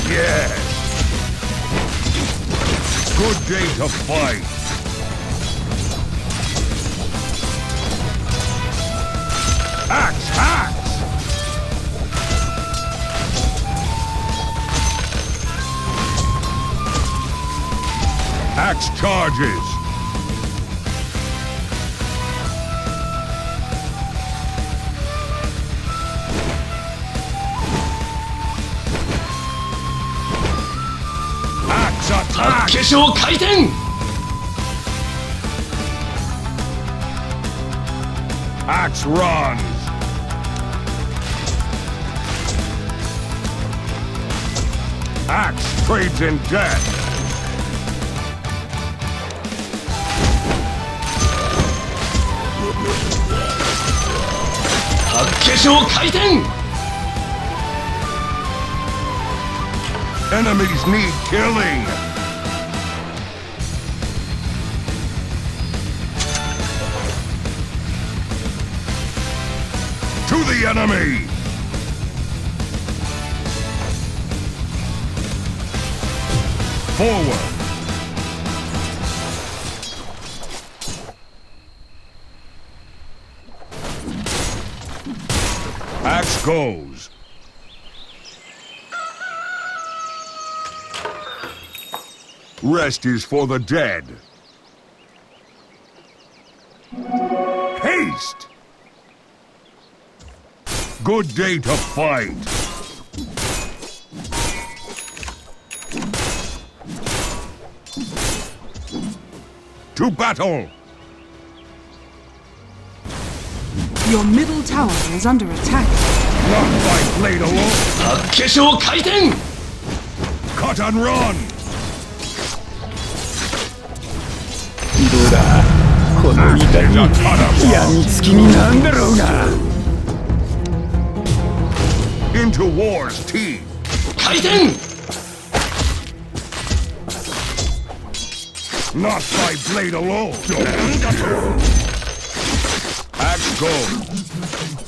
Yes. Good day to fight. Axe, axe. Axe charges. Axe attack. 化粧回転 Axe runs. Axe trades in death. Enemies need killing. To the enemy. Forward. Axe goes. Rest is for the dead. Haste! Good day to fight. To battle! Your middle tower is under attack. Not by blade alone. 化粧回転 Cut and run! どうだこの痛みやみつきになんだろうが Into war's teeth. 回転 Not by blade alone. Axe goes.